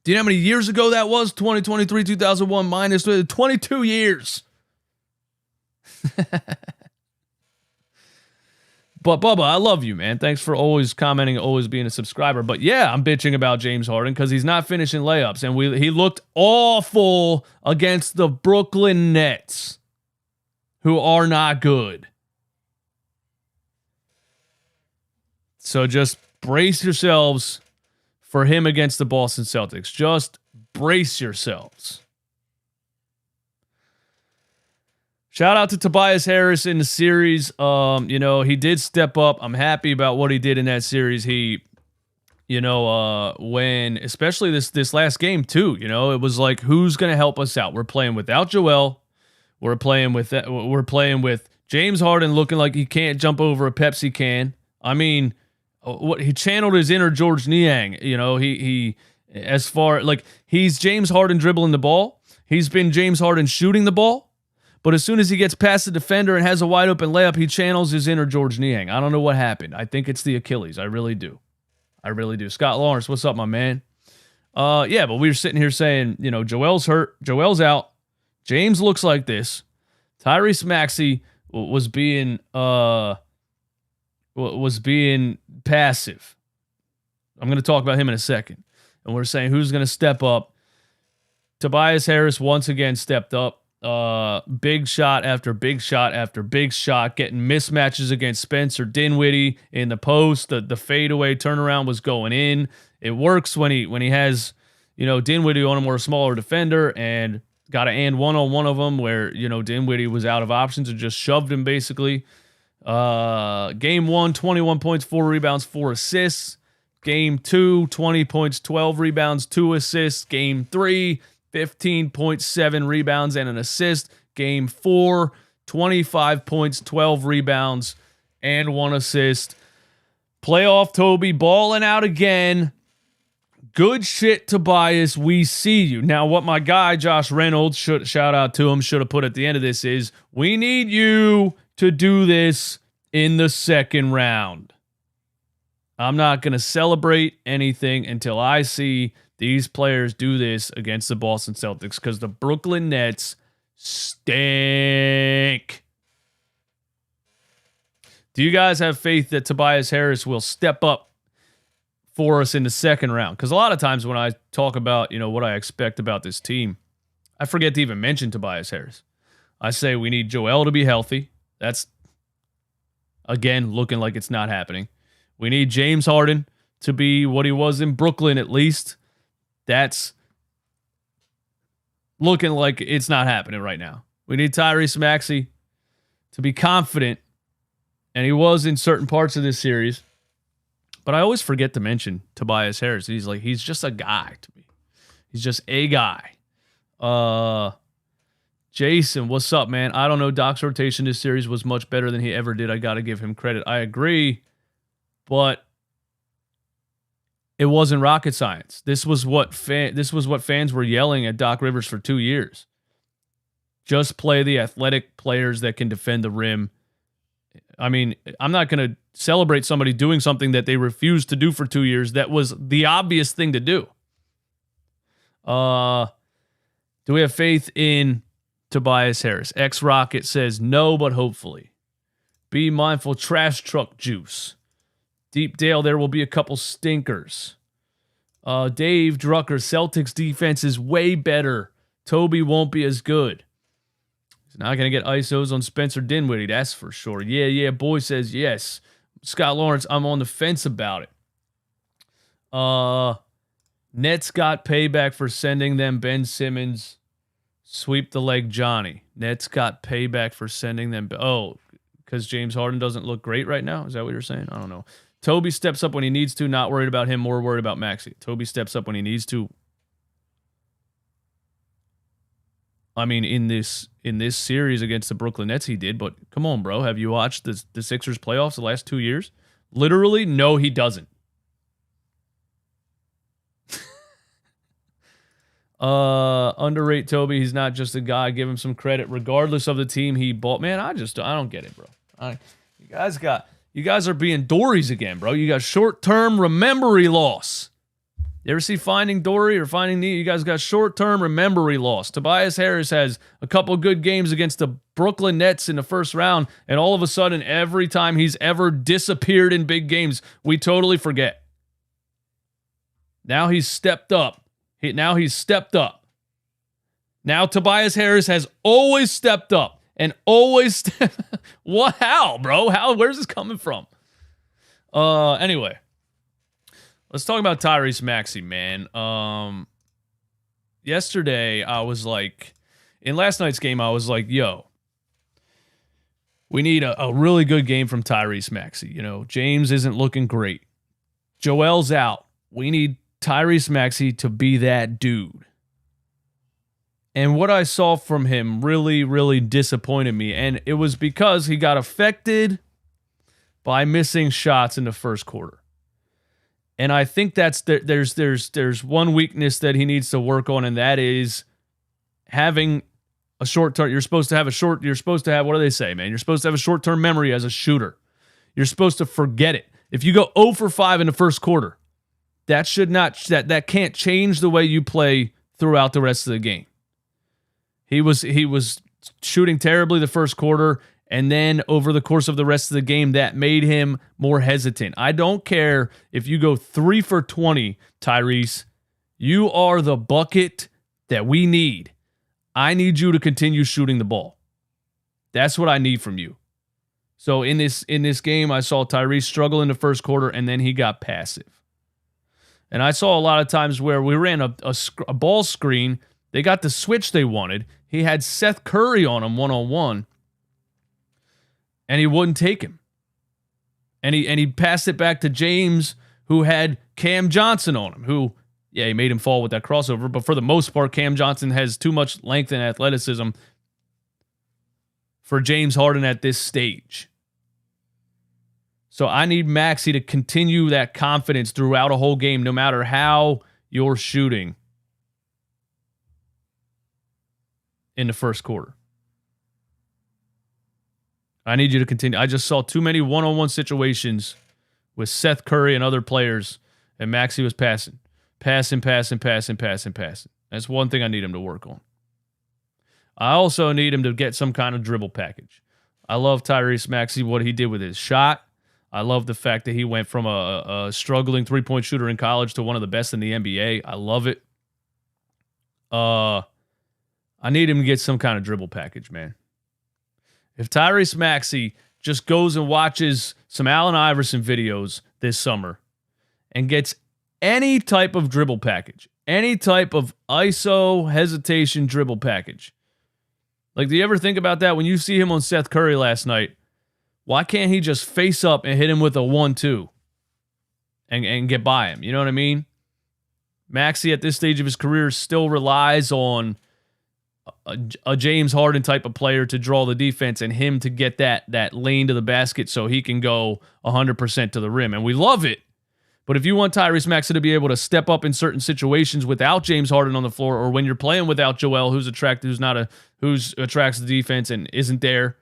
Do you know how many years ago that was? 2023, 2001 minus 22 years. But Bubba, I love you, man. Thanks for always commenting, always being a subscriber. But yeah, I'm bitching about James Harden because he's not finishing layups. And he looked awful against the Brooklyn Nets, who are not good. So just brace yourselves for him against the Boston Celtics. Just brace yourselves. Shout out to Tobias Harris in the series. He did step up. I'm happy about what he did in that series. He, when especially this last game too, it was like, who's going to help us out? We're playing without Joel. We're playing with James Harden looking like he can't jump over a Pepsi can. I mean, what he channeled his inner George Niang. He's James Harden dribbling the ball. He's been James Harden shooting the ball. But as soon as he gets past the defender and has a wide open layup, he channels his inner George Niang. I don't know what happened. I think it's the Achilles. I really do. Scott Lawrence, what's up, my man? But we were sitting here saying, Joel's hurt. Joel's out. James looks like this. Tyrese Maxey was being passive. I'm going to talk about him in a second. And we're saying who's going to step up. Tobias Harris once again stepped up. Big shot after big shot after big shot, getting mismatches against Spencer Dinwiddie in the post. The fadeaway turnaround was going in. It works when he has, Dinwiddie on him or a smaller defender, and got to and one on one of them where, Dinwiddie was out of options and just shoved him basically. Game 1, 21 points, 4 rebounds, 4 assists. Game 2, 20 points, 12 rebounds, 2 assists. Game 3, 15.7 rebounds and an assist. Game 4, 25 points, 12 rebounds, and 1 assist. Playoff Toby balling out again. Good shit, Tobias. We see you. Now, what my guy, Josh Reynolds, shout out to him, should have put at the end of this is, we need you to do this in the second round. I'm not going to celebrate anything until I see these players do this against the Boston Celtics, because the Brooklyn Nets stink. Do you guys have faith that Tobias Harris will step up for us in the second round? Because a lot of times when I talk about, what I expect about this team, I forget to even mention Tobias Harris. I say we need Joel to be healthy. That's, again, looking like it's not happening. We need James Harden to be what he was in Brooklyn at least. That's looking like it's not happening right now. We need Tyrese Maxey to be confident, and he was in certain parts of this series. But I always forget to mention Tobias Harris. He's just a guy to me. He's just a guy. Jason, what's up, man? I don't know. Doc's rotation this series was much better than he ever did. I got to give him credit. I agree, but it wasn't rocket science. This was what fans were yelling at Doc Rivers for 2 years. Just play the athletic players that can defend the rim. I mean, I'm not going to celebrate somebody doing something that they refused to do for 2 years. That was the obvious thing to do. Do we have faith in Tobias Harris? X-Rocket says no, but hopefully. Be mindful, trash truck juice. Deep Dale, there will be a couple stinkers. Dave Drucker, Celtics defense is way better. Toby won't be as good. He's not going to get ISOs on Spencer Dinwiddie, that's for sure. Yeah, boy says yes. Scott Lawrence, I'm on the fence about it. Nets got payback for sending them Ben Simmons. Sweep the leg Johnny. Nets got payback for sending them. Oh, because James Harden doesn't look great right now? Is that what you're saying? I don't know. Toby steps up when he needs to. Not worried about him. More worried about Maxey. Toby steps up when he needs to. I mean, in this series against the Brooklyn Nets, he did. But come on, bro. Have you watched the Sixers playoffs the last 2 years? Literally, no, he doesn't. Underrate Toby. He's not just a guy. Give him some credit, regardless of the team he bought. Man, I don't get it, bro. You guys are being Dories again, bro. You got short-term memory loss. You ever see Finding Dory or Finding Nemo? You guys got short-term memory loss. Tobias Harris has a couple good games against the Brooklyn Nets in the first round, and all of a sudden, every time he's ever disappeared in big games, we totally forget. Now he's stepped up. Now Tobias Harris has always stepped up and always what? How, bro? Where's this coming from? Anyway, let's talk about Tyrese Maxey, man. Yesterday I was like, in last night's game, I was like, yo, we need a really good game from Tyrese Maxey. You know, James isn't looking great. Joel's out. We need Tyrese Maxey to be that dude. And what I saw from him really, really disappointed me. And it was because he got affected by missing shots in the first quarter. And I think there's one weakness that he needs to work on, and that is having a short-term. You're supposed to have, what do they say, man? You're supposed to have a short-term memory as a shooter. You're supposed to forget it. If you go 0 for 5 in the first quarter, that can't change the way you play throughout the rest of the game. He was shooting terribly the first quarter, and then over the course of the rest of the game, that made him more hesitant. I don't care if you go 3 for 20, Tyrese. You are the bucket that we need. I need you to continue shooting the ball. That's what I need from you. So in this game, I saw Tyrese struggle in the first quarter, and then he got passive. And I saw a lot of times where we ran a ball screen. They got the switch they wanted. He had Seth Curry on him one-on-one, and he wouldn't take him. And he passed it back to James, who had Cam Johnson on him, who, yeah, he made him fall with that crossover. But for the most part, Cam Johnson has too much length and athleticism for James Harden at this stage. So I need Maxey to continue that confidence throughout a whole game, no matter how you're shooting in the first quarter. I need you to continue. I just saw too many one-on-one situations with Seth Curry and other players, and Maxey was passing. That's one thing I need him to work on. I also need him to get some kind of dribble package. I love Tyrese Maxey, what he did with his shot. I love the fact that he went from a struggling three-point shooter in college to one of the best in the NBA. I love it. I need him to get some kind of dribble package, man. If Tyrese Maxey just goes and watches some Allen Iverson videos this summer and gets any type of dribble package, any type of ISO hesitation dribble package. Like, do you ever think about that when you see him on Seth Curry last night? Why can't he just face up and hit him with a 1-2? and get by him. You know what I mean? Maxey at this stage of his career still relies on a James Harden type of player to draw the defense and him to get that lane to the basket so he can go 100% to the rim. And we love it. But if you want Tyrese Maxey to be able to step up in certain situations without James Harden on the floor, or when you're playing without Joel, who's attracts the defense and isn't there,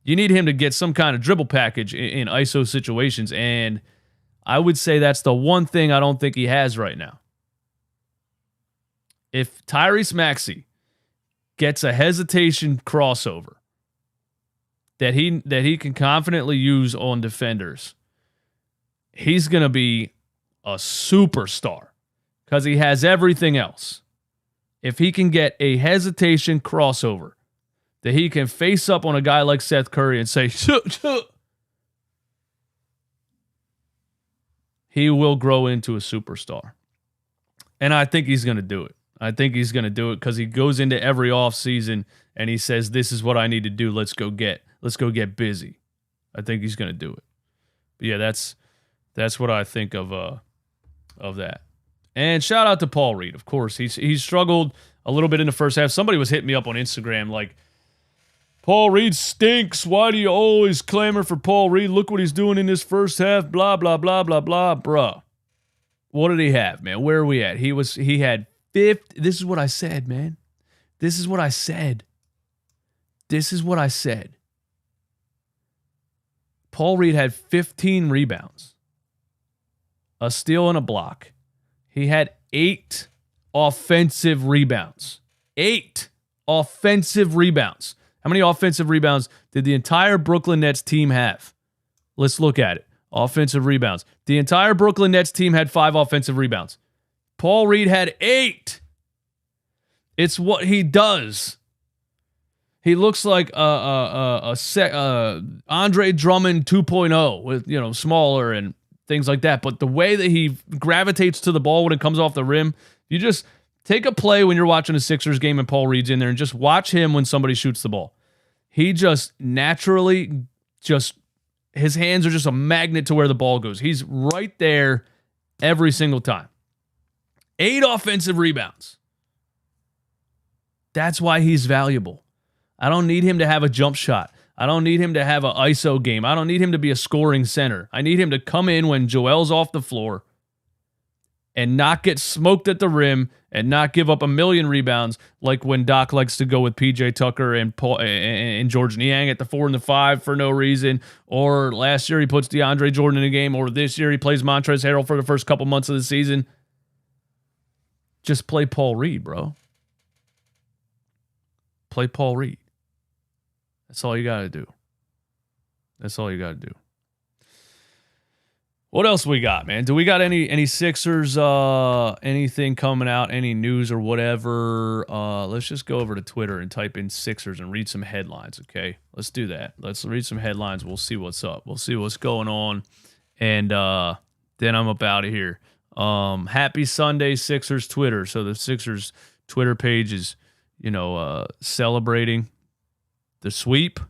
you need him to get some kind of dribble package in ISO situations. And I would say that's the one thing I don't think he has right now. If Tyrese Maxey gets a hesitation crossover that he can confidently use on defenders, he's going to be a superstar because he has everything else. If he can get a hesitation crossover that he can face up on a guy like Seth Curry and say, he will grow into a superstar. And I think he's going to do it. I think he's going to do it because he goes into every offseason and he says, this is what I need to do. Let's go get busy. I think he's going to do it. But yeah, that's what I think of that. And shout out to Paul Reed. Of course, he's struggled a little bit in the first half. Somebody was hitting me up on Instagram like, Paul Reed stinks. Why do you always clamor for Paul Reed? Look what he's doing in this first half. Blah, blah, blah, blah, blah. Bruh. What did he have, man? Where are we at? He had 50. This is what I said, man. This is what I said. Paul Reed had 15 rebounds, a steal and a block. He had 8 offensive rebounds. 8 offensive rebounds. How many offensive rebounds did the entire Brooklyn Nets team have? Let's look at it. Offensive rebounds. The entire Brooklyn Nets team had 5 offensive rebounds. Paul Reed had 8. It's what he does. He looks like Andre Drummond 2.0 with, smaller and things like that. But the way that he gravitates to the ball when it comes off the rim, you just take a play when you're watching a Sixers game and Paul Reed's in there and just watch him when somebody shoots the ball. He just naturally his hands are just a magnet to where the ball goes. He's right there every single time. 8 offensive rebounds. That's why he's valuable. I don't need him to have a jump shot. I don't need him to have an ISO game. I don't need him to be a scoring center. I need him to come in when Joel's off the floor and not get smoked at the rim and not give up a million rebounds like when Doc likes to go with PJ Tucker and George Niang at the 4 and the 5 for no reason. Or last year he puts DeAndre Jordan in a game, or this year he plays Montrezl Harrell for the first couple months of the season. Just play Paul Reed, bro. Play Paul Reed. That's all you got to do. What else we got, man? Do we got any Sixers, anything coming out, any news or whatever? Let's just go over to Twitter and type in Sixers and read some headlines, okay? Let's do that. Let's read some headlines. We'll see what's up. We'll see what's going on. And then I'm up out of here. Happy Sunday, Sixers Twitter. So the Sixers Twitter page is, celebrating the sweep.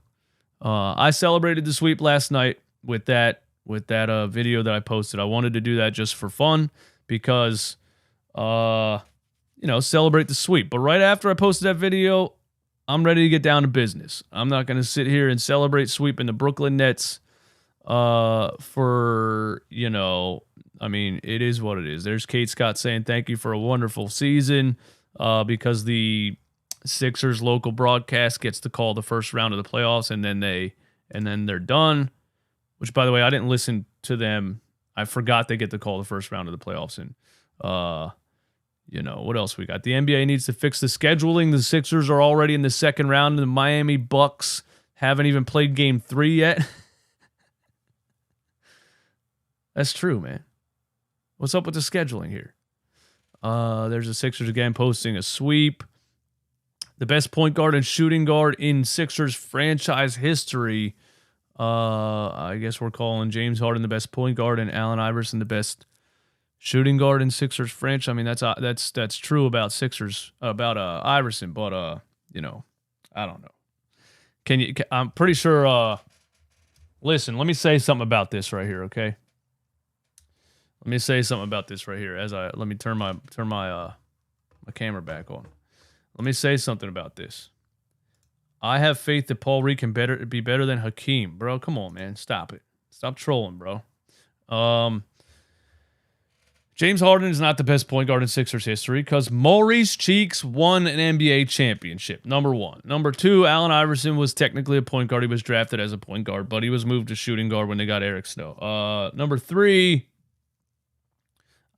I celebrated the sweep last night with that video that I posted. I wanted to do that just for fun because, celebrate the sweep. But right after I posted that video, I'm ready to get down to business. I'm not going to sit here and celebrate sweeping the Brooklyn Nets for, it is what it is. There's Kate Scott saying thank you for a wonderful season because the Sixers local broadcast gets to call the first round of the playoffs and then they're done. Which, by the way, I didn't listen to them. I forgot they get to call the first round of the playoffs. And, what else we got? The NBA needs to fix the scheduling. The Sixers are already in the second round. The Miami Bucks haven't even played game 3 yet. That's true, man. What's up with the scheduling here? There's the Sixers again posting a sweep. The best point guard and shooting guard in Sixers franchise history. I guess we're calling James Harden the best point guard and Allen Iverson the best shooting guard in Sixers franchise. I mean, that's true about Sixers, about Iverson, but I don't know. I'm pretty sure. Listen, let me say something about this right here, okay? Let me say something about this right here. Let me turn my camera back on. Let me say something about this. I have faith that Paul Reed can be better than Hakeem. Bro, come on, man. Stop it. Stop trolling, bro. James Harden is not the best point guard in Sixers history because Maurice Cheeks won an NBA championship, number one. Number two, Allen Iverson was technically a point guard. He was drafted as a point guard, but he was moved to shooting guard when they got Eric Snow. Number three,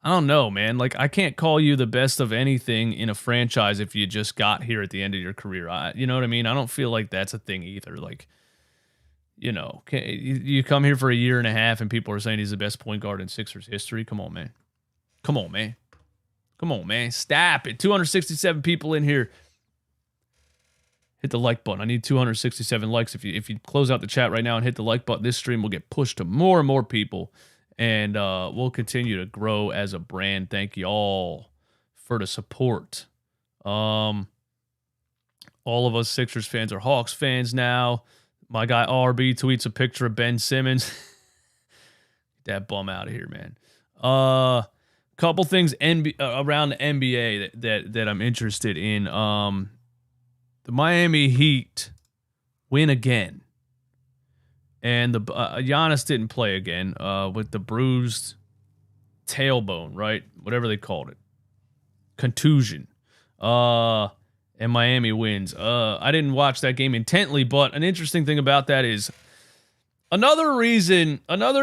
I don't know, man. Like, I can't call you the best of anything in a franchise if you just got here at the end of your career. You know what I mean? I don't feel like that's a thing either. Like, you know, you come here for a year and a half and people are saying he's the best point guard in Sixers history. Come on, man. Come on, man. Come on, man. Stop it. 267 people in here. Hit the like button. I need 267 likes. If you close out the chat right now and hit the like button, this stream will get pushed to more and more people. And we'll continue to grow as a brand. Thank you all for the support. All of us Sixers fans are Hawks fans now. My guy RB tweets a picture of Ben Simmons. Get that bum out of here, man. Couple things around the NBA that I'm interested in. The Miami Heat win again. And the Giannis didn't play again with the bruised tailbone, right? Whatever they called it. Contusion. And Miami wins. I didn't watch that game intently, but an interesting thing about that is another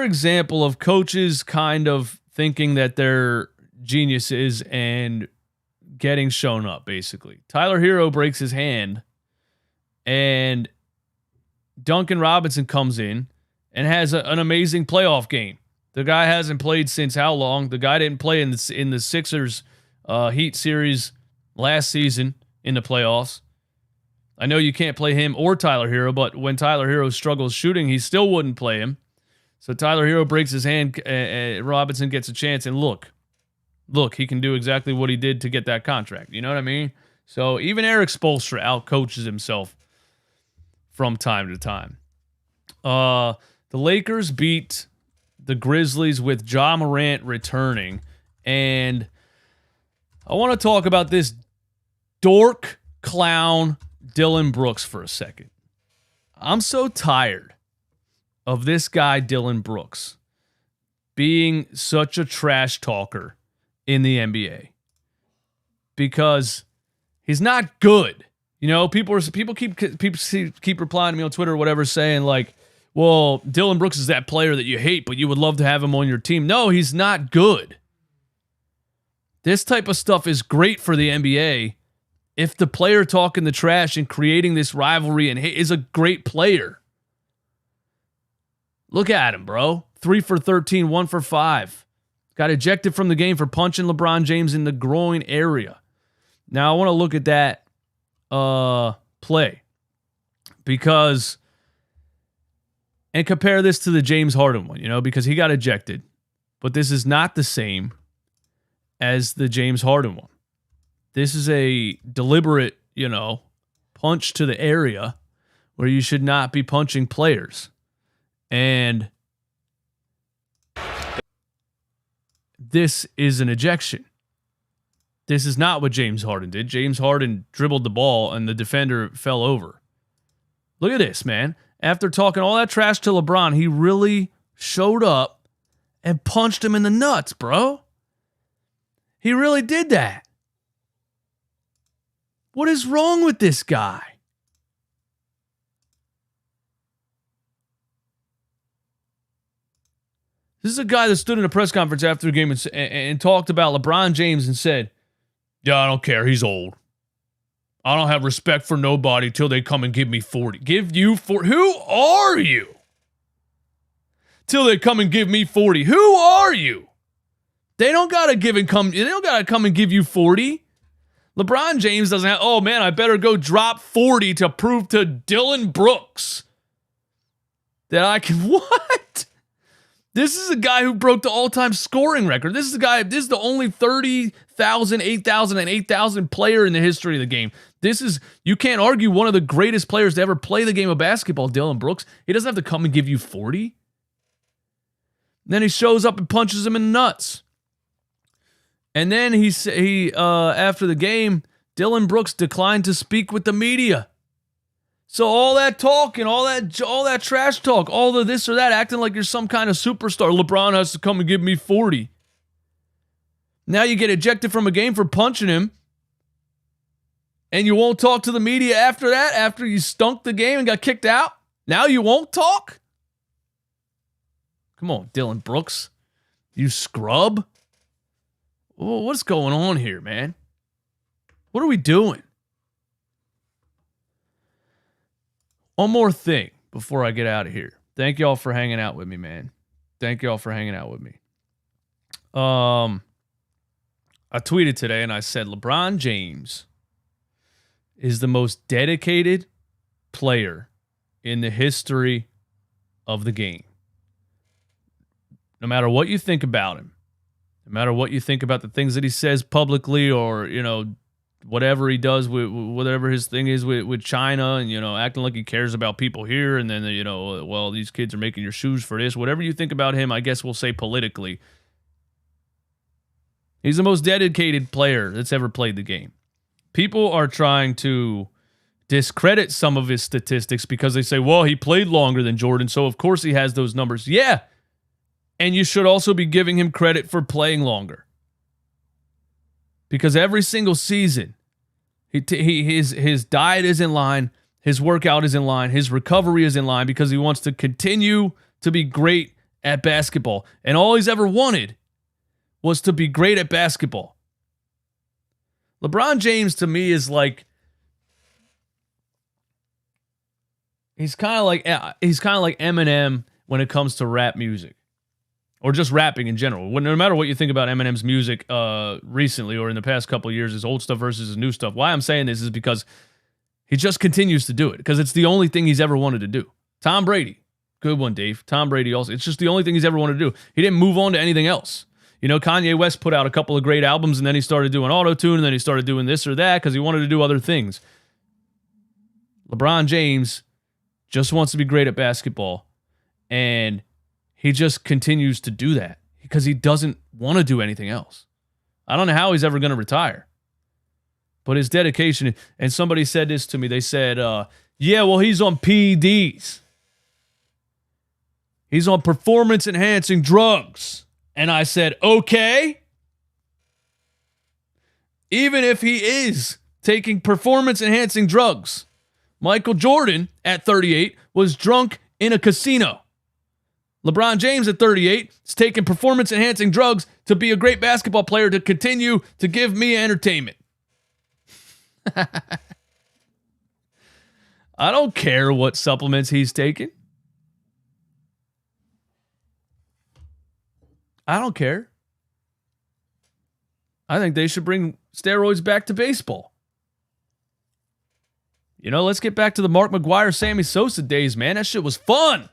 example of coaches kind of thinking that they're geniuses and getting shown up, basically. Tyler Hero breaks his hand, and Duncan Robinson comes in and has an amazing playoff game. The guy hasn't played since how long? The guy didn't play in the Sixers Heat series last season in the playoffs. I know you can't play him or Tyler Hero, but when Tyler Hero struggles shooting, he still wouldn't play him. So Tyler Hero breaks his hand, Robinson gets a chance, and look, he can do exactly what he did to get that contract. You know what I mean? So even Eric Spoelstra outcoaches himself from time to time. The Lakers beat the Grizzlies with Ja Morant returning. And I want to talk about this dork clown Dillon Brooks for a second. I'm so tired of this guy Dillon Brooks being such a trash talker in the NBA because he's not good. You know, people keep replying to me on Twitter or whatever, saying like, well, Dillon Brooks is that player that you hate, but you would love to have him on your team. No, he's not good. This type of stuff is great for the NBA if the player talking the trash and creating this rivalry and hate is a great player. Look at him, bro. 3 for 13, 1 for 5. Got ejected from the game for punching LeBron James in the groin area. Now, I want to look at that play because and compare this to the James Harden one, you know, because he got ejected, but this is not the same as the James Harden one. This is a deliberate, you know, punch to the area where you should not be punching players. And this is an ejection. This is not what James Harden did. James Harden dribbled the ball and the defender fell over. Look at this, man. After talking all that trash to LeBron, he really showed up and punched him in the nuts, bro. He really did that. What is wrong with this guy? This is a guy that stood in a press conference after the game and talked about LeBron James and said, yeah, I don't care. He's old. I don't have respect for nobody till they come and give me 40. Give you 40? Who are you? Till they come and give me 40. Who are you? They don't gotta come and give you 40. LeBron James doesn't have, oh man, I better go drop 40 to prove to Dillon Brooks that I can what? This is a guy who broke the all-time scoring record. This is the only 30,000, 8,000, and 8,000 player in the history of the game. You can't argue one of the greatest players to ever play the game of basketball, Dillon Brooks. He doesn't have to come and give you 40. Then he shows up and punches him in the nuts. And then he after the game, Dillon Brooks declined to speak with the media. So all that talk and all that trash talk, all the this or that, acting like you're some kind of superstar. LeBron has to come and give me 40. Now you get ejected from a game for punching him. And you won't talk to the media after that, after you stunk the game and got kicked out? Now you won't talk? Come on, Dillon Brooks. You scrub. What's going on here, man? What are we doing? One more thing before I get out of here. Thank y'all for hanging out with me, man. Thank y'all for hanging out with me. I tweeted today and I said LeBron James is the most dedicated player in the history of the game. No matter what you think about him, no matter what you think about the things that he says publicly or, whatever he does with whatever his thing is with China and, acting like he cares about people here. And then, well, these kids are making your shoes for this. Whatever you think about him, I guess we'll say politically. He's the most dedicated player that's ever played the game. People are trying to discredit some of his statistics because they say, well, he played longer than Jordan, so of course he has those numbers. Yeah. And you should also be giving him credit for playing longer. Because every single season, his diet is in line, his workout is in line, his recovery is in line because he wants to continue to be great at basketball. And all he's ever wanted was to be great at basketball. LeBron James, to me, is like, he's kind of like Eminem when it comes to rap music. Or just rapping in general. No matter what you think about Eminem's music recently or in the past couple of years, his old stuff versus his new stuff. Why I'm saying this is because he just continues to do it. Because it's the only thing he's ever wanted to do. Tom Brady. Good one, Dave. Tom Brady also. It's just the only thing he's ever wanted to do. He didn't move on to anything else. Kanye West put out a couple of great albums and then he started doing auto-tune and then he started doing this or that because he wanted to do other things. LeBron James just wants to be great at basketball. And he just continues to do that because he doesn't want to do anything else. I don't know how he's ever going to retire. But his dedication, and somebody said this to me, they said, yeah, well, he's on PEDs. He's on performance-enhancing drugs. And I said, okay. Even if he is taking performance-enhancing drugs, Michael Jordan, at 38, was drunk in a casino. LeBron James at 38 is taking performance-enhancing drugs to be a great basketball player to continue to give me entertainment. I don't care what supplements he's taking. I don't care. I think they should bring steroids back to baseball. Let's get back to the Mark McGwire, Sammy Sosa days, man. That shit was fun.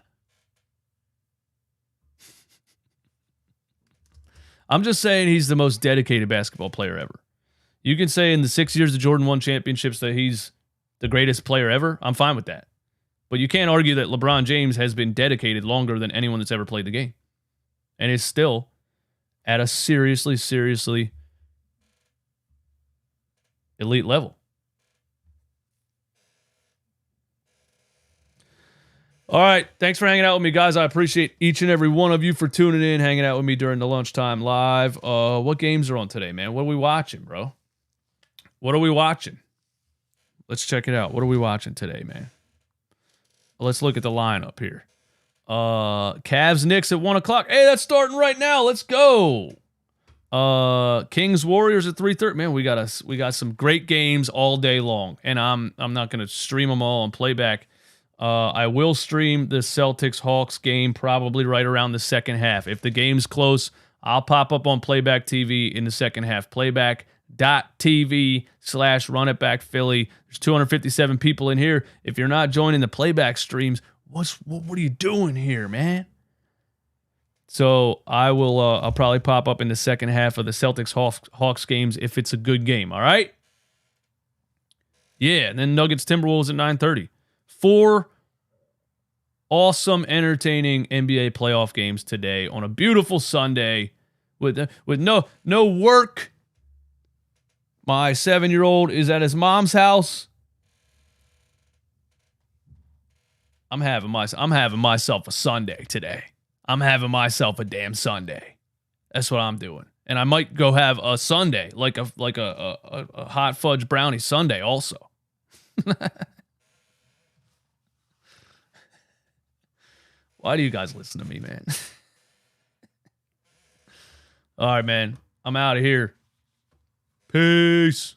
I'm just saying he's the most dedicated basketball player ever. You can say in the 6 years that Jordan won championships that he's the greatest player ever. I'm fine with that. But you can't argue that LeBron James has been dedicated longer than anyone that's ever played the game. And is still at a seriously, seriously elite level. All right. Thanks for hanging out with me, guys. I appreciate each and every one of you for tuning in, hanging out with me during the lunchtime live. What games are on today, man? What are we watching, bro? What are we watching? Let's check it out. What are we watching today, man? Let's look at the lineup here. Cavs Knicks at 1 o'clock. Hey, that's starting right now. Let's go. Kings Warriors at 3:30. Man, we got some great games all day long, and I'm not gonna stream them all on playback. I will stream the Celtics Hawks game probably right around the second half. If the game's close, I'll pop up on Playback TV in the second half. Playback.tv/runitbackphilly. There's 257 people in here. If you're not joining the playback streams, what are you doing here, man? So I will. I'll probably pop up in the second half of the Celtics Hawks games if it's a good game. All right. Yeah, and then Nuggets Timberwolves at 9:30. 4 awesome, entertaining NBA playoff games today on a beautiful Sunday with no work. My 7-year-old is at his mom's house. I'm having myself a Sunday today. I'm having myself a damn Sunday. That's what I'm doing. And I might go have a Sunday, like a hot fudge brownie Sunday also. Why do you guys listen to me, man? All right, man. I'm out of here. Peace.